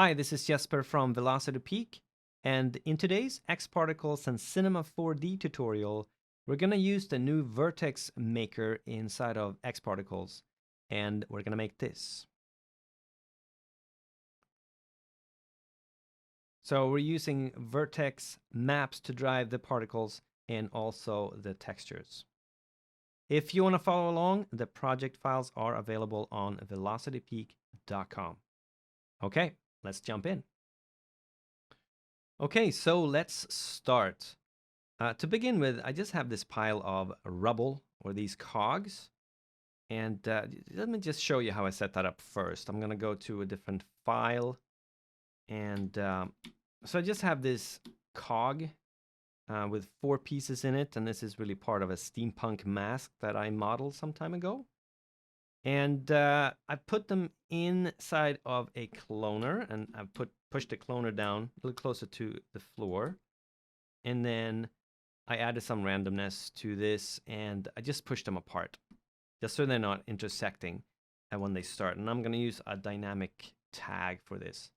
Hi, this is Jesper from Velocitypeak, and in today's X-Particles and Cinema 4D tutorial, we're going to use the new Vertex maker inside of X-Particles, and we're going to make this. So we're using Vertex maps to drive the particles and also the textures. If you want to follow along, the project files are available on velocitypeak.com. Okay, let's jump in. Okay, so let's start. To begin with, I just have this pile of rubble, or these cogs. And let me just show you how I set that up first. I'm going to go to a different file. And so I just have this cog with 4 pieces in it. And this is really part of a steampunk mask that I modeled some time ago. And I put them inside of a cloner. And I've pushed the cloner down a little closer to the floor. And then I added some randomness to this, and I just pushed them apart, just so they're not intersecting when they start. And I'm going to use a dynamic tag for this.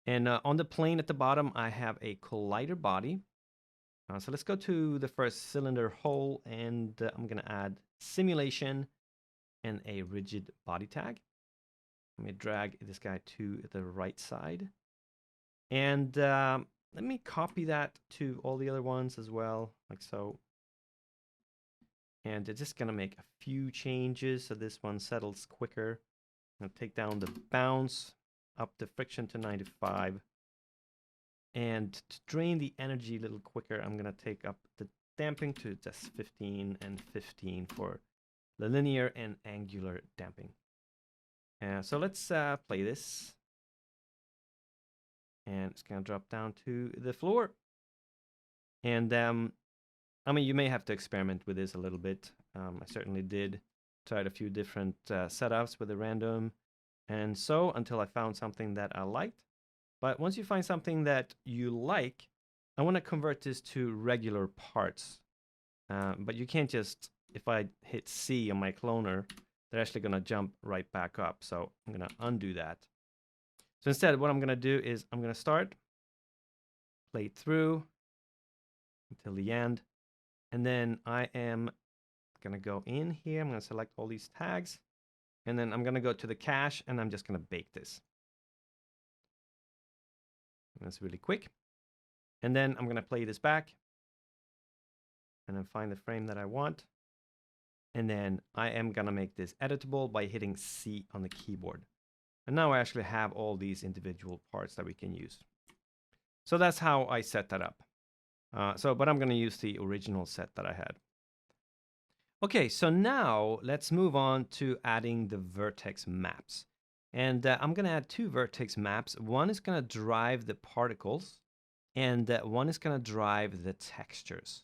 And on the plane at the bottom, I have a collider body. So let's go to the first cylinder hole, and I'm going to add simulation and a rigid body tag. Let me drag this guy to the right side. And let me copy that to all the other ones as well, like so. And it's just going to make a few changes so this one settles quicker. I'm going to take down the bounce, up the friction to 95. And to drain the energy a little quicker, I'm going to take up the damping to just 15 and 15 for the linear and angular damping. So let's play this. And it's going to drop down to the floor. And I mean, you may have to experiment with this a little bit. I certainly did. Tried a few different setups with a random and so until I found something that I liked. But once you find something that you like, I want to convert this to regular parts. But you can't just, if I hit C on my cloner, they're actually going to jump right back up. So I'm going to undo that. So instead, what I'm going to do is I'm going to start, play it through until the end. And then I am going to go in here. I'm going to select all these tags. And then I'm going to go to the cache, and I'm just going to bake this. And that's really quick. And then I'm going to play this back. And then find the frame that I want. And then I am going to make this editable by hitting C on the keyboard. And now I actually have all these individual parts that we can use. So that's how I set that up. But I'm going to use the original set that I had. Okay, so now let's move on to adding the vertex maps. And I'm going to add 2 vertex maps. One is going to drive the particles, and one is going to drive the textures.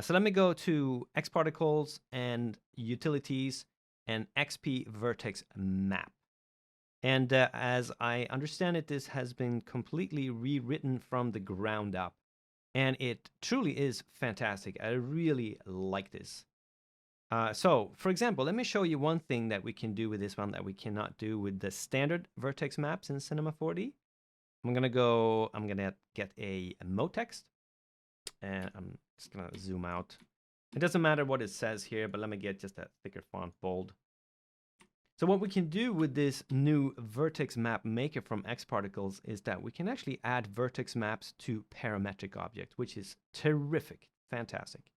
So let me go to X-Particles and Utilities and XP Vertex Map. And as I understand it, this has been completely rewritten from the ground up. And it truly is fantastic. I really like this. So, for example, let me show you one thing that we can do with this one that we cannot do with the standard vertex maps in Cinema 4D. I'm going to get a mode text, and I'm just going to zoom out. It doesn't matter what it says here, but let me get just a thicker font, bold. So what we can do with this new vertex map maker from X-Particles is that we can actually add vertex maps to parametric objects, which is terrific, fantastic.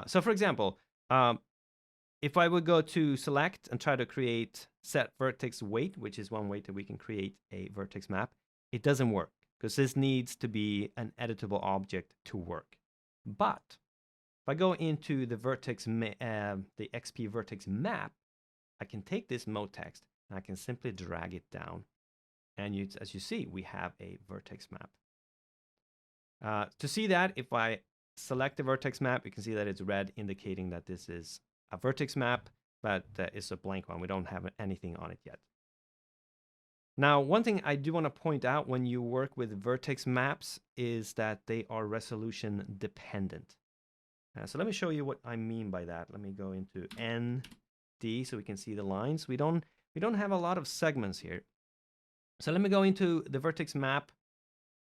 So for example, if I would go to select and try to create set vertex weight, which is one way that we can create a vertex map, it doesn't work because this needs to be an editable object to work. But if I go into the the XP vertex map, I can take this mode text and I can simply drag it down. And as you see, we have a vertex map. To see that, if I select the vertex map, you can see that it's red, indicating that this is a vertex map, but it's a blank one. We don't have anything on it yet. Now, one thing I do want to point out when you work with vertex maps is that they are resolution dependent. So let me show you what I mean by that. Let me go into ND so we can see the lines. We don't have a lot of segments here. So let me go into the vertex map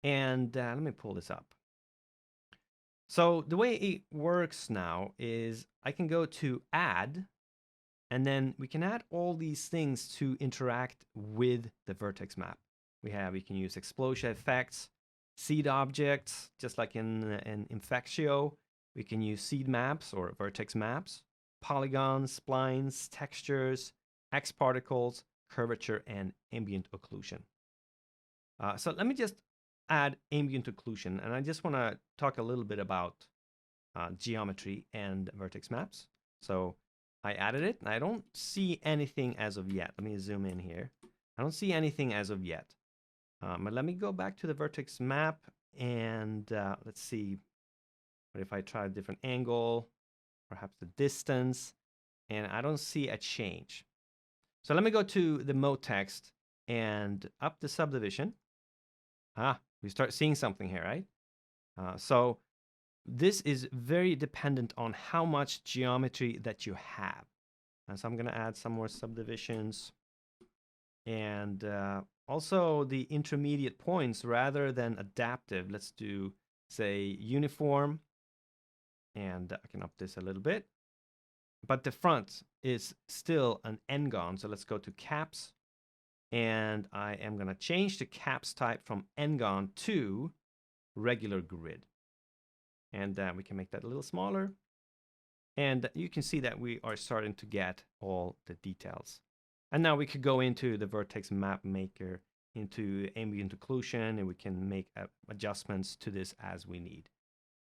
and let me pull this up. So the way it works now is I can go to add, and then we can add all these things to interact with the vertex map. We can use explosion effects, seed objects, just like in Infectio. We can use seed maps or vertex maps, polygons, splines, textures, X particles, curvature, and ambient occlusion. So let me just add ambient occlusion, and I just want to talk a little bit about geometry and vertex maps. So I added it, and I don't see anything as of yet. Let me zoom in here. I don't see anything as of yet. But let me go back to the vertex map, and let's see. What if I try a different angle, perhaps the distance, and I don't see a change. So let me go to the mode text and up the subdivision. We start seeing something here, right? So this is very dependent on how much geometry that you have. And so I'm going to add some more subdivisions. And also the intermediate points rather than adaptive. Let's do, say, uniform. And I can up this a little bit. But the front is still an n-gon. So let's go to caps. And I am going to change the caps type from n-gon to regular grid. And we can make that a little smaller. And you can see that we are starting to get all the details. And now we could go into the vertex map maker, into ambient occlusion, and we can make adjustments to this as we need.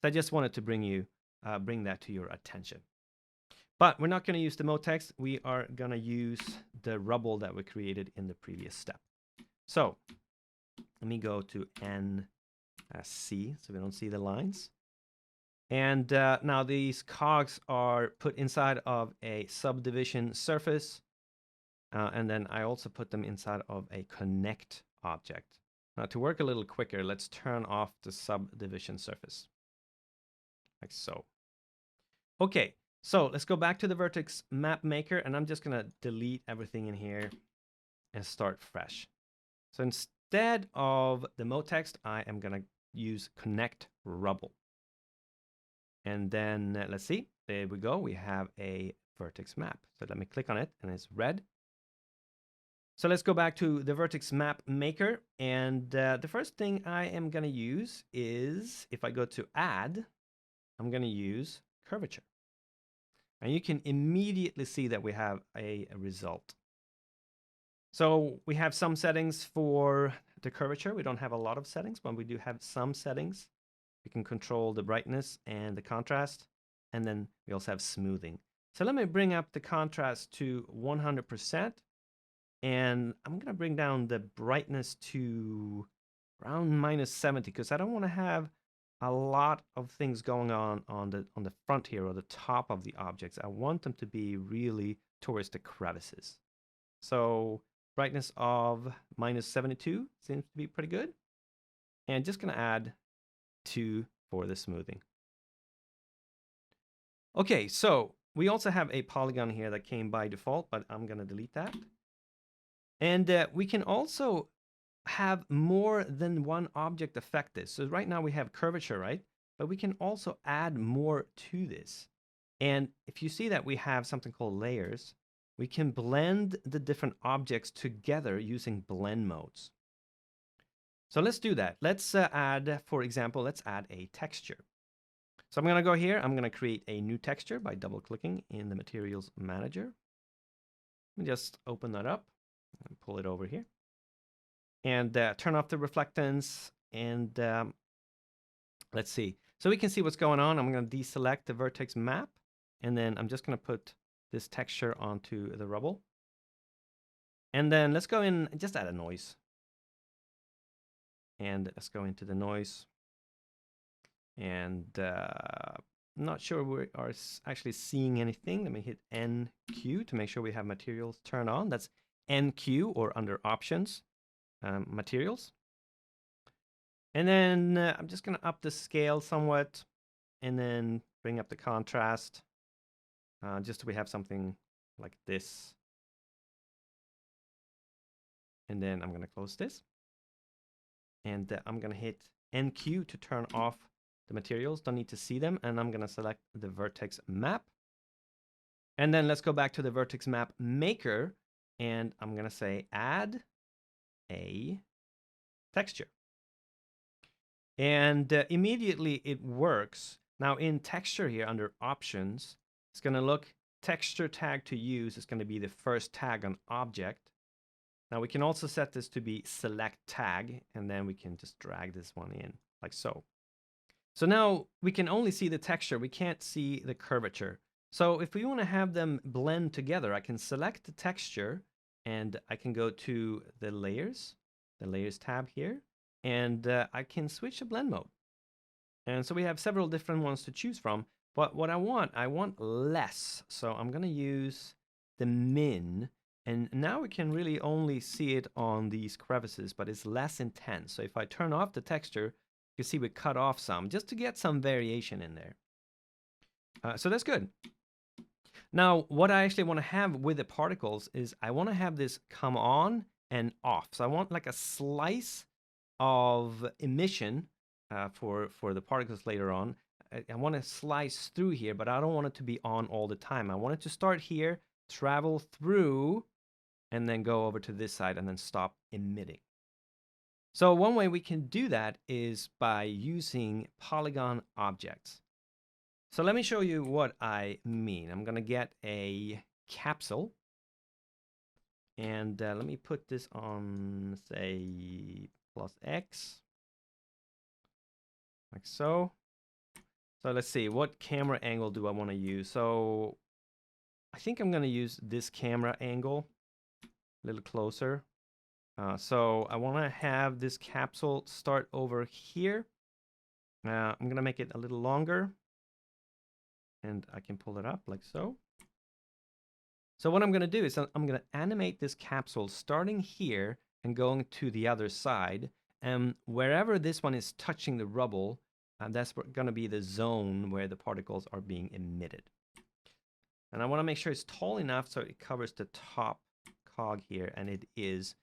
So I just wanted to bring that to your attention. But we're not going to use the mode text. We are going to use the rubble that we created in the previous step. So let me go to NC so we don't see the lines. And now these cogs are put inside of a subdivision surface. And then I also put them inside of a connect object. Now to work a little quicker, let's turn off the subdivision surface. Like so. Okay, so let's go back to the vertex map maker, and I'm just going to delete everything in here and start fresh. So instead of the mode text, I am going to use connect rubble. And then let's see, there we go. We have a vertex map. So let me click on it, and it's red. So let's go back to the vertex map maker. And the first thing I am going to use is, if I go to add, I'm going to use curvature. And you can immediately see that we have a result. So we have some settings for the curvature. We don't have a lot of settings, but we do have some settings. We can control the brightness and the contrast. And then we also have smoothing. So let me bring up the contrast to 100%. And I'm going to bring down the brightness to around -70, because I don't want to have a lot of things going on the front here or the top of the objects. I want them to be really towards the crevices. So brightness of -72 seems to be pretty good. And just going to add 2 for the smoothing. Okay, so we also have a polygon here that came by default, but I'm going to delete that. And we can also have more than one object affect this. So right now we have curvature, right? But we can also add more to this. And if you see that we have something called layers, we can blend the different objects together using blend modes. So let's do that. Let's add, for example, let's add a texture. So I'm going to go here. I'm going to create a new texture by double-clicking in the Materials Manager. Let me just open that up and pull it over here. And turn off the reflectance. And let's see. So we can see what's going on. I'm going to deselect the vertex map. And then I'm just going to put this texture onto the rubble. And then let's go in and just add a noise. And let's go into the noise. And I'm not sure we are actually seeing anything. Let me hit NQ to make sure we have materials turned on. That's NQ, or under options, materials. And then I'm just going to up the scale somewhat and then bring up the contrast just so we have something like this. And then I'm going to close this. And I'm going to hit NQ to turn off the materials. Don't need to see them. And I'm going to select the vertex map. And then let's go back to the vertex map maker. And I'm going to say add a texture. And immediately it works. Now in texture here under options, it's going to look texture tag to use. It's going to be the first tag on object. Now we can also set this to be select tag, and then we can just drag this one in like so. So now we can only see the texture. We can't see the curvature. So if we want to have them blend together, I can select the texture and I can go to the layers tab here, and I can switch to blend mode. And so we have several different ones to choose from. But what I want less. So I'm going to use the min. And now we can really only see it on these crevices, but it's less intense. So if I turn off the texture, you can see we cut off some just to get some variation in there. So that's good. Now, what I actually want to have with the particles is I want to have this come on and off. So I want like a slice of emission for the particles later on. I want to slice through here, but I don't want it to be on all the time. I want it to start here, travel through, and then go over to this side and then stop emitting. So one way we can do that is by using polygon objects. So let me show you what I mean. I'm going to get a capsule. And let me put this on, say, +X. Like so. So let's see, what camera angle do I want to use? So I think I'm going to use this camera angle. A little closer. So I want to have this capsule start over here. I'm going to make it a little longer. And I can pull it up like so. So what I'm going to do is I'm going to animate this capsule starting here and going to the other side. And wherever this one is touching the rubble, that's going to be the zone where the particles are being emitted. And I want to make sure it's tall enough so it covers the top cog here, and it is.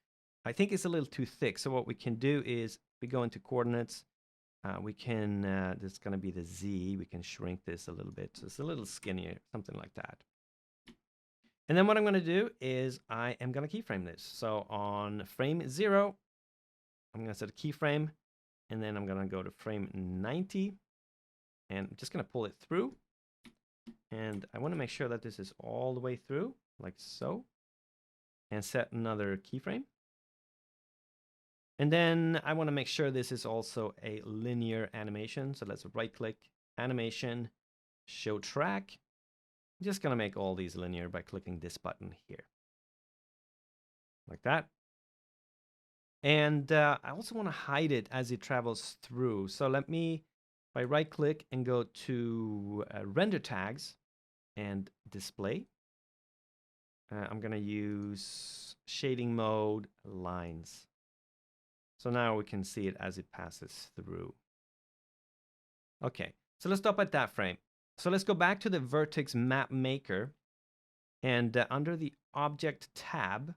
I think it's a little too thick. So what we can do is we go into coordinates. We can, this is going to be the Z. We can shrink this a little bit. So it's a little skinnier, something like that. And then what I'm going to do is I am going to keyframe this. So on frame 0, I'm going to set a keyframe. And then I'm going to go to frame 90. And I'm just going to pull it through. And I want to make sure that this is all the way through, like so. And set another keyframe. And then I want to make sure this is also a linear animation. So let's right click, animation, show track. I'm just going to make all these linear by clicking this button here. Like that. And I also want to hide it as it travels through. So let me, if I right click and go to render tags and display, I'm going to use shading mode lines. So now we can see it as it passes through. Okay, so let's stop at that frame. So let's go back to the Vertex map maker. And under the object tab,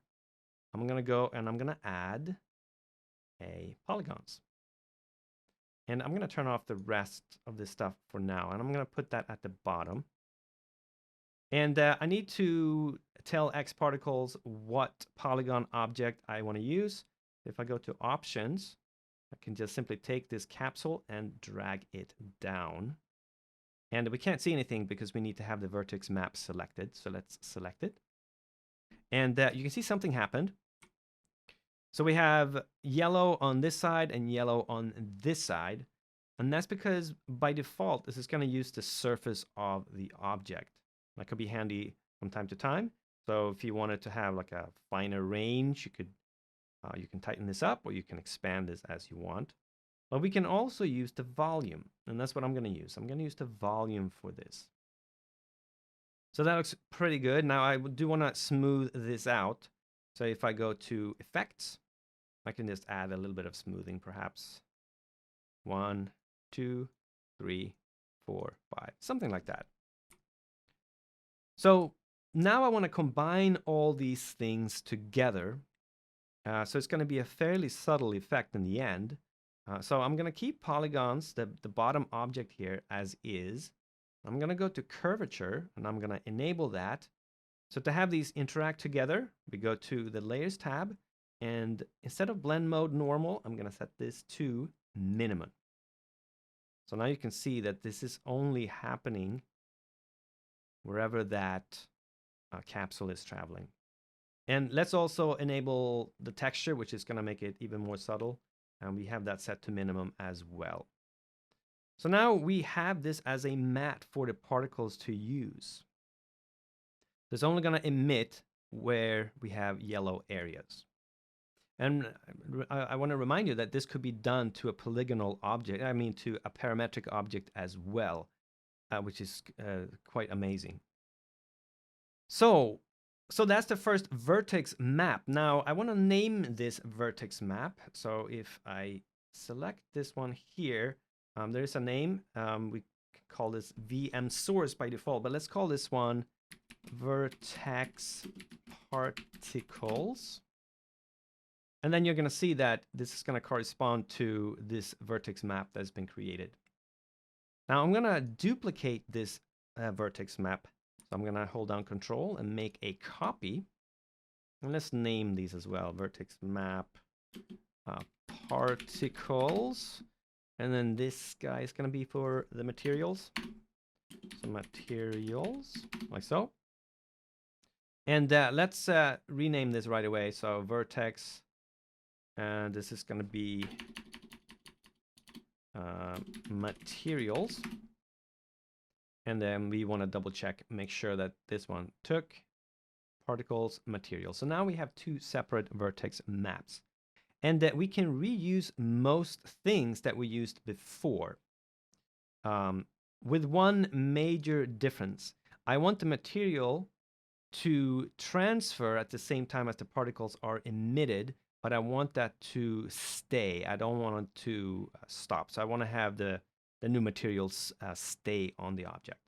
I'm going to go and I'm going to add a polygons. And I'm going to turn off the rest of this stuff for now. And I'm going to put that at the bottom. And I need to tell XParticles what polygon object I want to use. If I go to options, I can just simply take this capsule and drag it down. And we can't see anything because we need to have the vertex map selected. So let's select it. And you can see something happened. So we have yellow on this side and yellow on this side. And that's because by default, this is going to use the surface of the object. That could be handy from time to time. So if you wanted to have like a finer range, you can tighten this up or you can expand this as you want. But we can also use the volume, and that's what I'm going to use. I'm going to use the volume for this. So that looks pretty good. Now I do want to smooth this out. So if I go to effects, I can just add a little bit of smoothing perhaps. 1, 2, 3, 4, 5, something like that. So now I want to combine all these things together. So it's going to be a fairly subtle effect in the end. So I'm going to keep polygons, the bottom object here, as is. I'm going to go to curvature, and I'm going to enable that. So to have these interact together, we go to the Layers tab, and instead of blend mode normal, I'm going to set this to minimum. So now you can see that this is only happening wherever that capsule is traveling. And let's also enable the texture, which is going to make it even more subtle. And we have that set to minimum as well. So now we have this as a matte for the particles to use. It's only going to emit where we have yellow areas. And I want to remind you that this could be done to a polygonal object, to a parametric object as well, which is quite amazing. So that's the first vertex map. Now I want to name this vertex map. So if I select this one here, there is a name. We call this VM source by default, but let's call this one Vertex Particles. And then you're going to see that this is going to correspond to this vertex map that's been created. Now I'm going to duplicate this vertex map. So I'm going to hold down Control and make a copy. And let's name these as well. Vertex map particles. And then this guy is going to be for the materials. So materials, like so. And let's rename this right away. So vertex, and this is going to be materials. And then we want to double check, make sure that this one took particles, materials. So now we have two separate vertex maps. And that we can reuse most things that we used before. With one major difference. I want the material to transfer at the same time as the particles are emitted, but I want that to stay. I don't want it to stop. So I want to have the new materials stay on the object.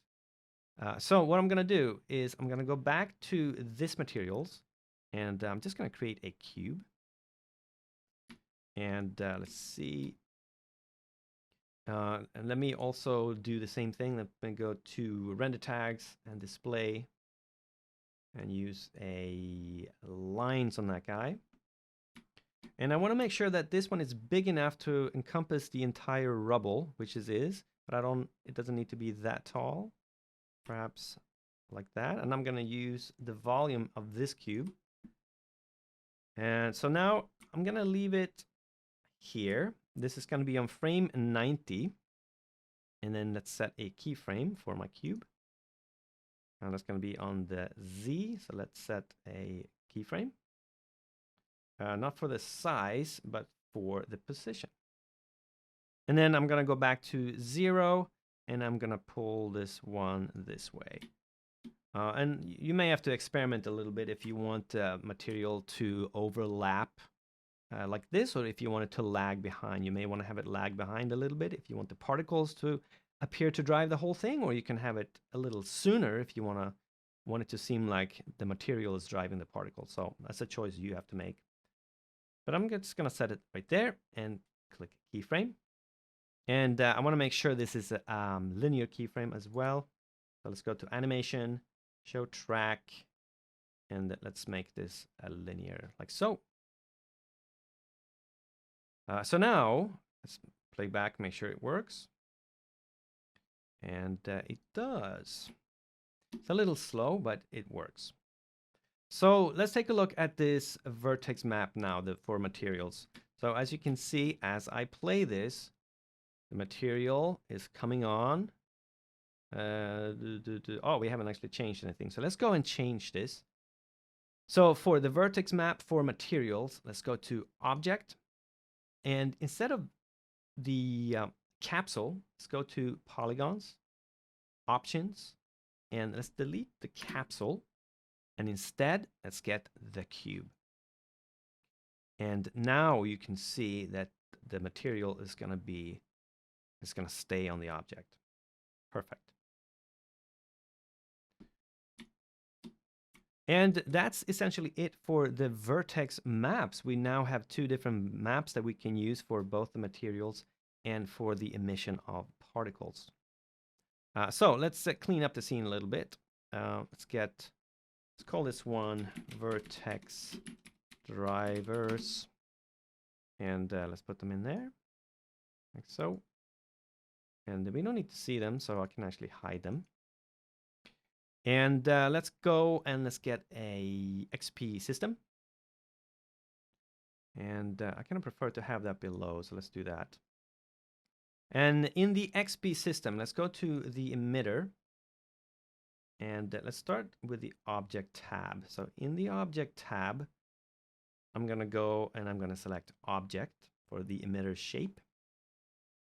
So what I'm going to do is I'm going to go back to this materials, and I'm just going to create a cube. And let's see. And let me also do the same thing. Let me go to render tags and display and use a lines on that guy. And I want to make sure that this one is big enough to encompass the entire rubble, which it is, but it doesn't need to be that tall. Perhaps like that. And I'm going to use the volume of this cube. And so now I'm going to leave it here. This is going to be on frame 90. And then let's set a keyframe for my cube. And that's going to be on the Z. So let's set a keyframe. Not for the size, but for the position. And then I'm going to go back to 0, and I'm going to pull this one this way. And you may have to experiment a little bit if you want material to overlap like this, or if you want it to lag behind. You may want to have it lag behind a little bit if you want the particles to appear to drive the whole thing, or you can have it a little sooner if you want it to seem like the material is driving the particles. So that's a choice you have to make. But I'm just going to set it right there and click keyframe. And I want to make sure this is a linear keyframe as well. So let's go to animation, show track, and let's make this a linear like so. So now let's play back, make sure it works. And it does. It's a little slow, but it works. So let's take a look at this vertex map now for materials. So as you can see, as I play this, the material is coming on. Oh, we haven't actually changed anything. So let's go and change this. So for the vertex map for materials, let's go to Object. And instead of the capsule, let's go to Polygons, Options, and let's delete the capsule. And instead, let's get the cube. And now you can see that the material is going to stay on the object. Perfect. And that's essentially it for the Vertex maps. We now have two different maps that we can use for both the materials and for the emission of particles. So let's clean up the scene a little bit. Let's call this one Vertex drivers. And let's put them in there, like so. And we don't need to see them, so I can actually hide them. And let's go and let's get a XP system. And I kind of prefer to have that below, so let's do that. And in the XP system, let's go to the emitter. And let's start with the object tab. So in the object tab, I'm going to go and I'm going to select object for the emitter shape.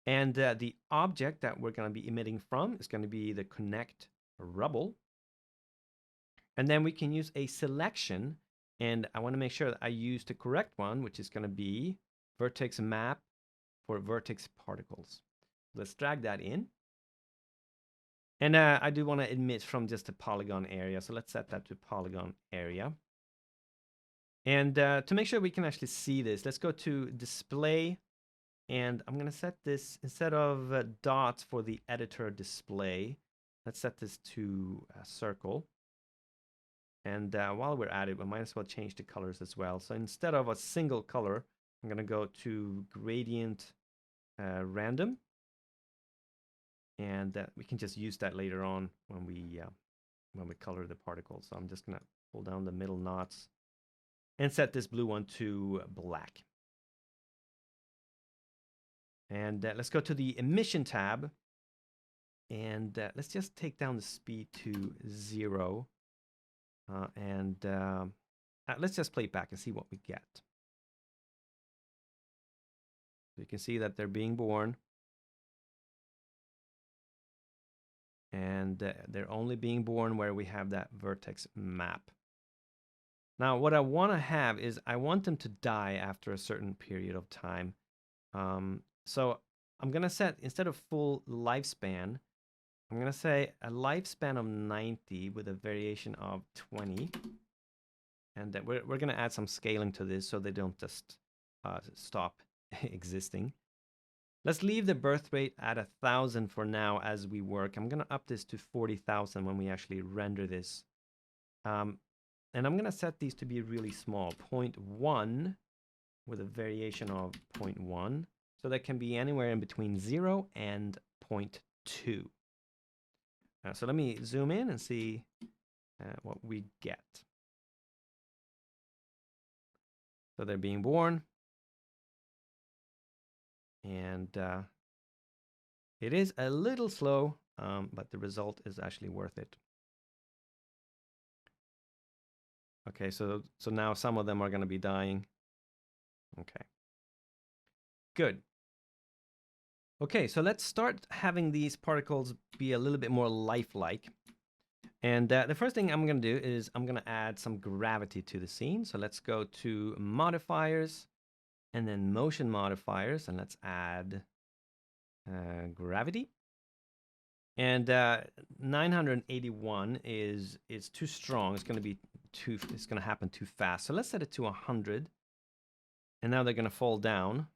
And the object that we're going to be emitting from is going to be the connect rubble. And then we can use a selection. And I want to make sure that I use the correct one, which is going to be vertex map for vertex particles. Let's drag that in. And I do want to emit from just the polygon area. So let's set that to polygon area. And to make sure we can actually see this, let's go to display. And I'm going to set this, instead of dots for the editor display, let's set this to a circle. And while we're at it, we might as well change the colors as well. So instead of a single color, I'm going to go to gradient random. And we can just use that later on when we color the particles. So I'm just going to pull down the middle knots and set this blue one to black. And let's go to the emission tab. And let's just take down the speed to 0. Let's just play it back and see what we get. So you can see that they're being born. And they're only being born where we have that vertex map. Now, what I want to have is I want them to die after a certain period of time. So I'm going to set, instead of full lifespan, I'm going to say a lifespan of 90 with a variation of 20. And we're going to add some scaling to this so they don't just stop existing. Let's leave the birth rate at 1,000 for now as we work. I'm going to up this to 40,000 when we actually render this. And I'm going to set these to be really small, 0.1 with a variation of 0.1. So that can be anywhere in between 0 and 0.2. So let me zoom in and see what we get. So they're being born. And it is a little slow, but the result is actually worth it. Okay, so now some of them are going to be dying. Okay. Good. Okay, so let's start having these particles be a little bit more lifelike. And the first thing I'm going to do is I'm going to add some gravity to the scene. So let's go to modifiers and then motion modifiers, and let's add gravity. And 981 is too strong. It's going to happen too fast. So let's set it to 100. And now they're going to fall down.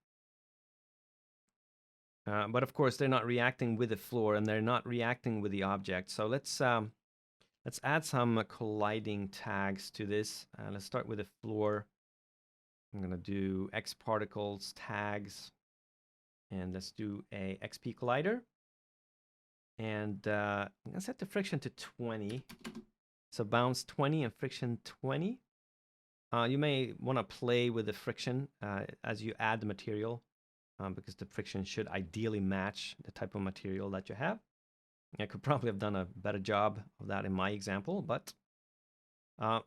But of course, they're not reacting with the floor, and they're not reacting with the object. So let's add some colliding tags to this. Let's start with the floor. I'm going to do X particles tags, and let's do a XP collider. And I'm going to set the friction to 20. So bounce 20 and friction 20. You may want to play with the friction as you add the material, because the friction should ideally match the type of material that you have. I could probably have done a better job of that in my example, but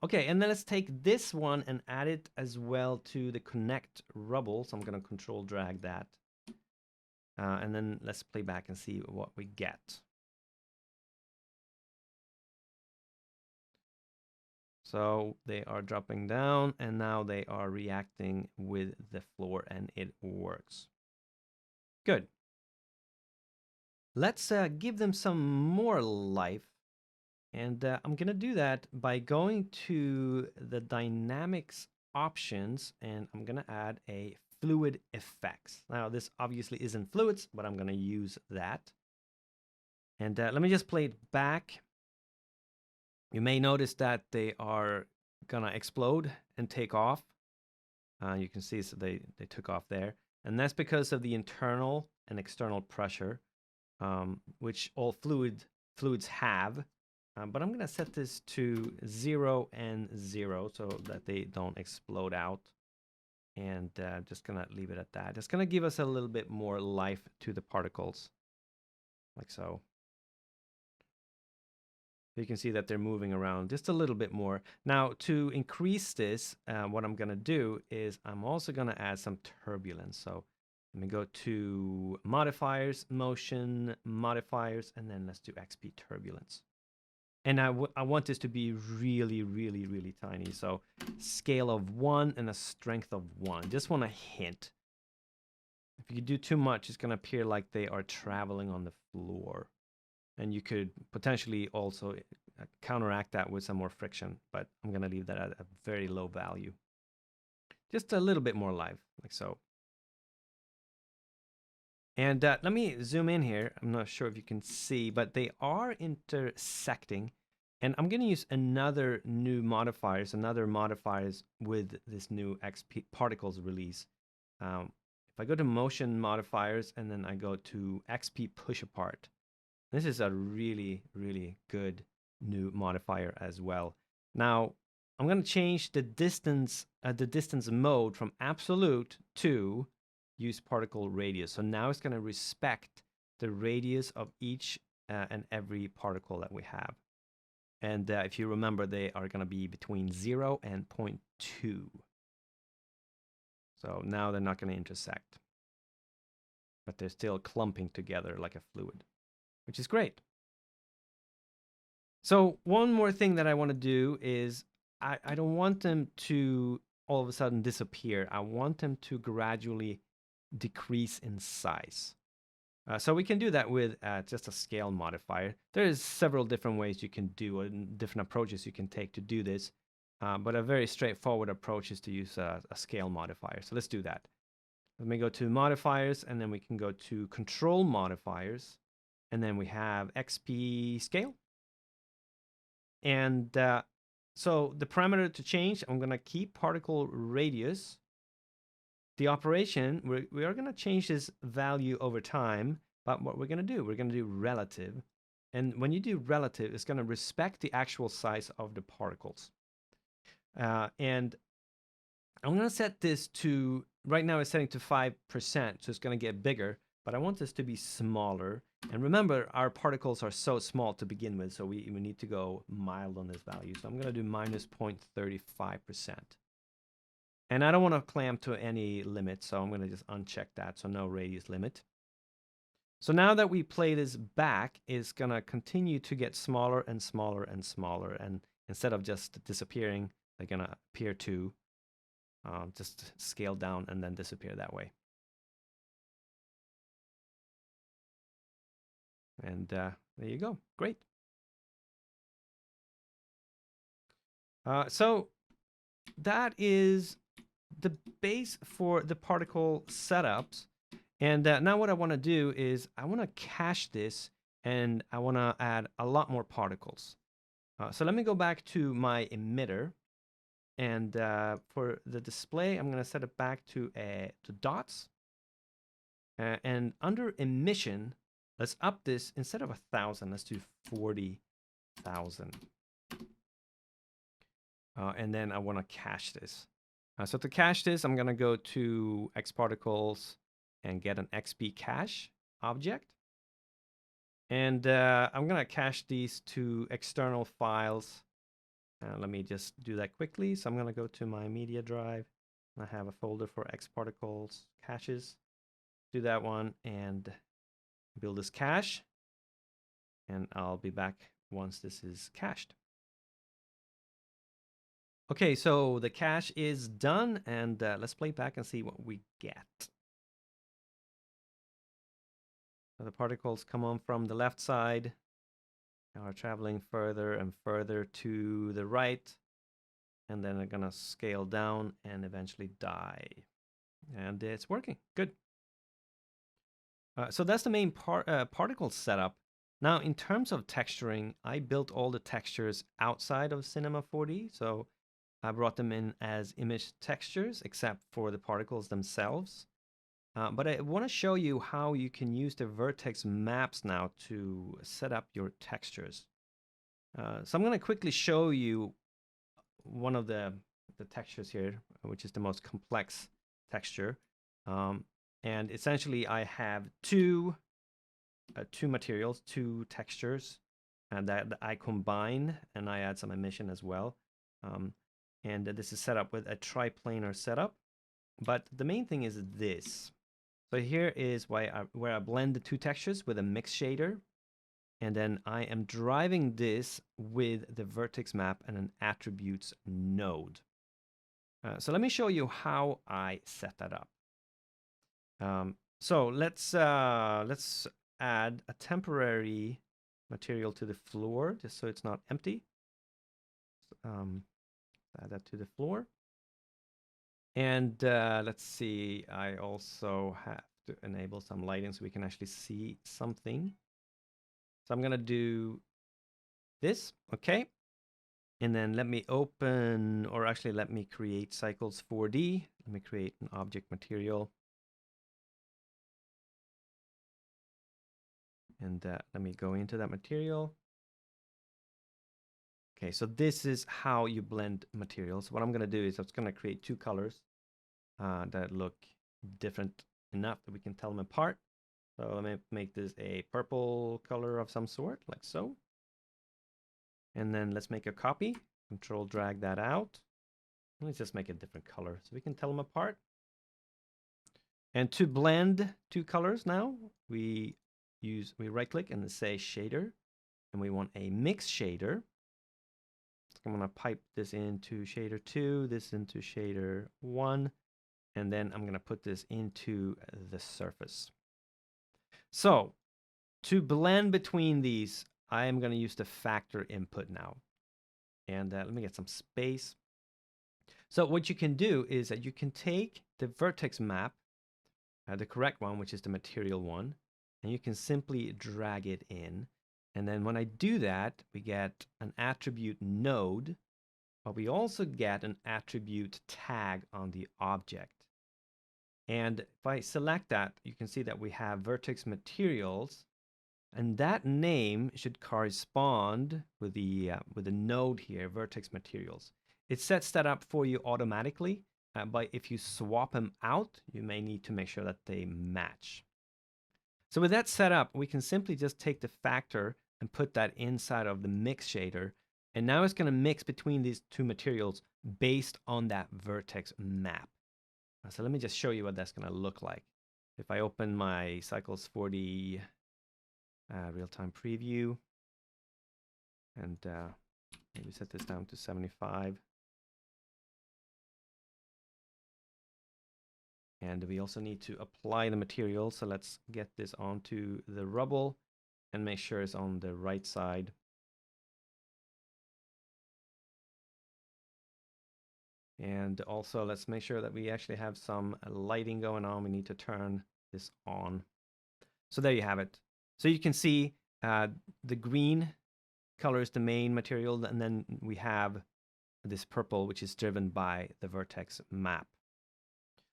okay, and then let's take this one and add it as well to the connect rubble. So I'm going to control drag that. And then let's play back and see what we get. So they are dropping down, and now they are reacting with the floor, and it works. Good. Let's give them some more life. And I'm going to do that by going to the dynamics options, and I'm going to add a fluid effects. Now, this obviously isn't fluids, but I'm going to use that. And let me just play it back. You may notice that they are going to explode and take off. You can see so they took off there. And that's because of the internal and external pressure, which all fluids have. But I'm going to set this to 0 and 0 so that they don't explode out. And just going to leave it at that. It's going to give us a little bit more life to the particles, like so. You can see that they're moving around just a little bit more. Now, to increase this, what I'm going to do is I'm also going to add some turbulence. So let me go to modifiers, motion, modifiers, and then let's do XP turbulence. And I want this to be really, really, really tiny. So scale of 1 and a strength of 1. Just want a hint. If you do too much, it's going to appear like they are traveling on the floor. And you could potentially also counteract that with some more friction. But I'm going to leave that at a very low value. Just a little bit more live, like so. And let me zoom in here. I'm not sure if you can see, but they are intersecting. And I'm going to use another modifiers with this new XP particles release. If I go to motion modifiers and then I go to XP push apart, this is a really, really good new modifier as well. Now, I'm going to change the distance mode from absolute to use particle radius. So now it's going to respect the radius of each and every particle that we have. And if you remember, they are going to be between 0 and 0.2. So now they're not going to intersect. But they're still clumping together like a fluid, which is great. So one more thing that I want to do is I don't want them to all of a sudden disappear. I want them to gradually decrease in size. So we can do that with just a scale modifier. There's several different ways you can do it, different approaches you can take to do this. But a very straightforward approach is to use a scale modifier. So let's do that. Let me go to modifiers, and then we can go to control modifiers. And then we have XP scale. And so the parameter to change, I'm going to keep particle radius. The operation, we are going to change this value over time, but what we're going to do, we're going to do relative. And when you do relative, it's going to respect the actual size of the particles. And I'm going to set this to, right now it's setting to 5%, so it's going to get bigger, but I want this to be smaller. And remember, our particles are so small to begin with, so we need to go mild on this value. So I'm going to do minus 0.35%. And I don't want to clamp to any limit, so I'm going to just uncheck that, so no radius limit. So now that we play this back, it's going to continue to get smaller and smaller and smaller. And instead of just disappearing, they're going to appear to just scale down and then disappear that way. And there you go. Great. So that is the base for the particle setups. And now what I want to do is I want to cache this, and I want to add a lot more particles. So let me go back to my emitter. And for the display, I'm going to set it back to dots. And under emission, let's up this. Instead of 1,000, let's do 40,000. And then I want to cache this. So to cache this, I'm going to go to xparticles and get an XP cache object. And I'm going to cache these to external files. Let me just do that quickly. So I'm going to go to my media drive. I have a folder for xparticles caches. Do that one and build this cache. And I'll be back once this is cached. Okay, so the cache is done, and let's play back and see what we get. So the particles come on from the left side, are traveling further and further to the right, and then they're gonna scale down and eventually die. And it's working, good. So that's the main particle setup. Now, in terms of texturing, I built all the textures outside of Cinema 4D. So I brought them in as image textures, except for the particles themselves. But I want to show you how you can use the Vertex maps now to set up your textures. So I'm going to quickly show you one of the textures here, which is the most complex texture. And essentially, I have two materials, two textures, and that I combine, and I add some emission as well. And this is set up with a triplanar setup. But the main thing is this. So here is where I blend the two textures with a mix shader. And then I am driving this with the vertex map and an attributes node. So let me show you how I set that up. So let's add a temporary material to the floor, just so it's not empty. Add that to the floor. And let's see, I also have to enable some lighting so we can actually see something. So I'm going to do this, okay? And then let me open, or actually let me create Cycles 4D. Let me create an object material. And let me go into that material. Okay, so this is how you blend materials. What I'm going to do is I'm just going to create two colors that look different enough that we can tell them apart. So let me make this a purple color of some sort, like so. And then let's make a copy. Control drag that out. Let's just make a different color so we can tell them apart. And to blend two colors now, we right click and say shader, and we want a mix shader. So I'm going to pipe this into shader 2, this into shader 1, and then I'm going to put this into the surface. So to blend between these, I am going to use the factor input now. And let me get some space. So what you can do is that you can take the vertex map, the correct one, which is the material one, and you can simply drag it in. And then when I do that, we get an attribute node, but we also get an attribute tag on the object. And if I select that, you can see that we have vertex materials, and that name should correspond with the node here, vertex materials. It sets that up for you automatically, but if you swap them out, you may need to make sure that they match. So with that set up, we can simply just take the factor and put that inside of the mix shader, and now it's going to mix between these two materials based on that vertex map. So let me just show you what that's going to look like. If I open my Cycles 4D real-time preview, and maybe set this down to 75. And we also need to apply the material. So let's get this onto the rubble and make sure it's on the right side. And also let's make sure that we actually have some lighting going on. We need to turn this on. So there you have it. So you can see the green color is the main material, and then we have this purple, which is driven by the vertex map.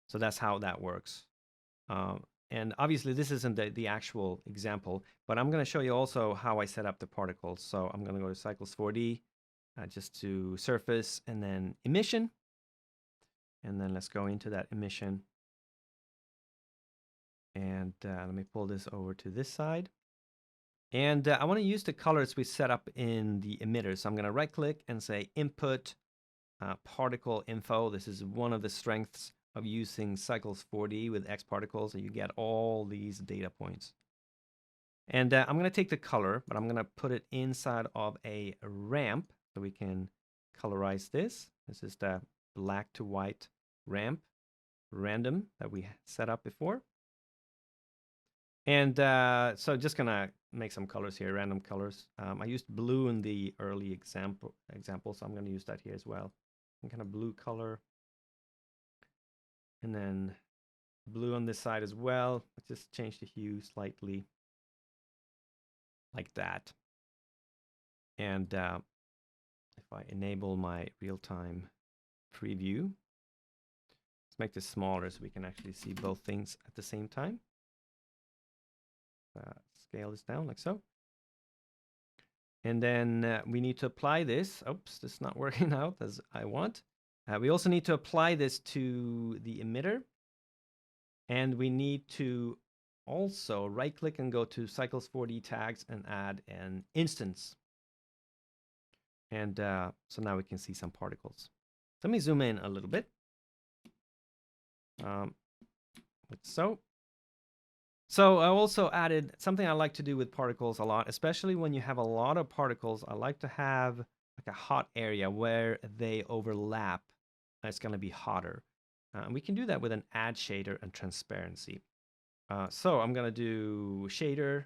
So that's how that works. And obviously this isn't the actual example, but I'm going to show you also how I set up the particles. So I'm going to go to Cycles 4D, just to surface, and then emission. And then let's go into that emission. And let me pull this over to this side. And I want to use the colors we set up in the emitter. So I'm going to right click and say input particle info. This is one of the strengths of using Cycles 4D with X particles, so you get all these data points. And I'm going to take the color, but I'm going to put it inside of a ramp so we can colorize this. This is the black to white ramp random that we set up before. And so just going to make some colors here, random colors. I used blue in the early example, so I'm going to use that here as well. Some kind of blue color. And then blue on this side as well. Let's just change the hue slightly like that. And if I enable my real-time preview, let's make this smaller so we can actually see both things at the same time. Scale this down like so. And then we need to apply this. Oops, this is not working out as I want. We also need to apply this to the emitter. And we need to also right-click and go to Cycles 4D tags and add an instance. And so now we can see some particles. Let me zoom in a little bit. Like so. So I also added something I like to do with particles a lot, especially when you have a lot of particles. I like to have like a hot area where they overlap. It's going to be hotter. We can do that with an add shader and transparency. So I'm going to do shader,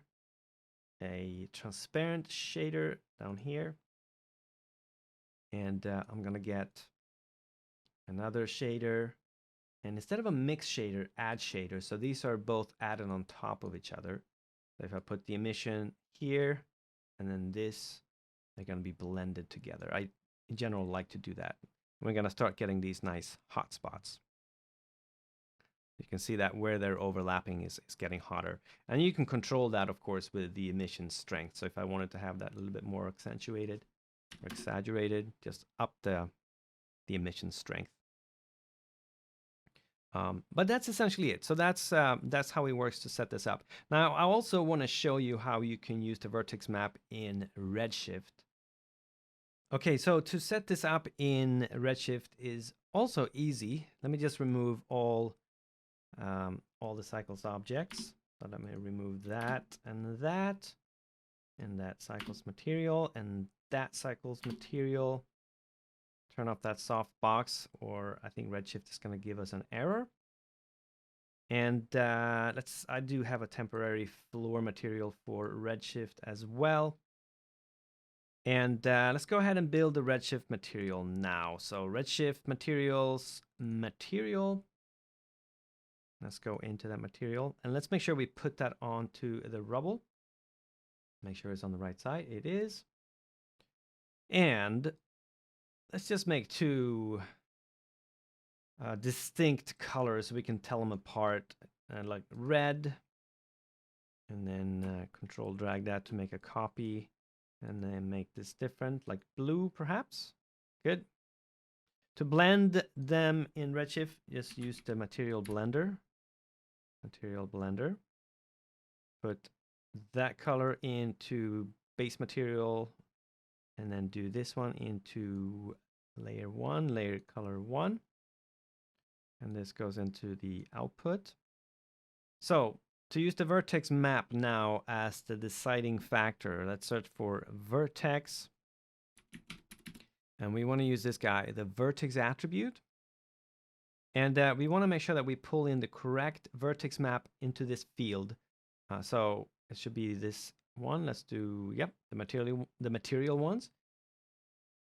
a transparent shader down here. And I'm going to get another shader. And instead of a mix shader, add shader. So these are both added on top of each other. So if I put the emission here and then this, they're going to be blended together. I, in general, like to do that. We're going to start getting these nice hot spots. You can see that where they're overlapping is getting hotter. And you can control that, of course, with the emission strength. So if I wanted to have that a little bit more accentuated or exaggerated, just up the emission strength. But that's essentially it. So that's how it works to set this up. Now, I also want to show you how you can use the vertex map in Redshift. Okay, so to set this up in Redshift is also easy. Let me just remove all the cycles objects. So let me remove that and that cycles material and that cycles material. Turn off that soft box, or I think Redshift is going to give us an error. And I do have a temporary floor material for Redshift as well. And let's go ahead and build the Redshift material now. So Redshift materials, material. Let's go into that material and let's make sure we put that onto the rubble. Make sure it's on the right side. It is. And let's just make two distinct colors so we can tell them apart, like red. And then control drag that to make a copy. And then make this different, like blue perhaps. Good. To blend them in Redshift, just use the material blender. Put that color into base material and then do this one into layer 1, layer color 1. And this goes into the output. So to use the vertex map now as the deciding factor, let's search for vertex. And we want to use this guy, the vertex attribute. And we want to make sure that we pull in the correct vertex map into this field. So it should be this one. Let's do, yep, the material ones.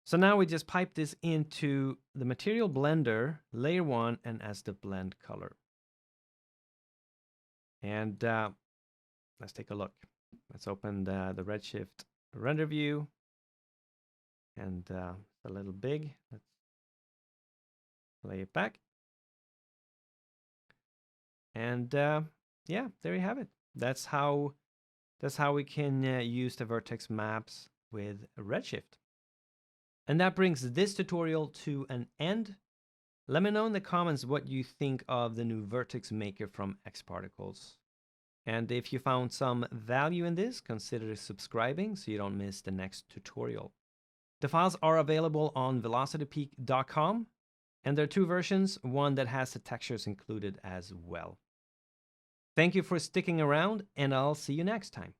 So now we just pipe this into the material blender, layer 1, and as the blend color. And let's take a look. Let's open the Redshift render view. And it's a little big. Let's lay it back. And yeah, there you have it. That's how we can use the vertex maps with Redshift. And that brings this tutorial to an end. Let me know in the comments what you think of the new Vertex Maker from Xparticles. And if you found some value in this, consider subscribing so you don't miss the next tutorial. The files are available on velocitypeak.com, and there are two versions, one that has the textures included as well. Thank you for sticking around, and I'll see you next time.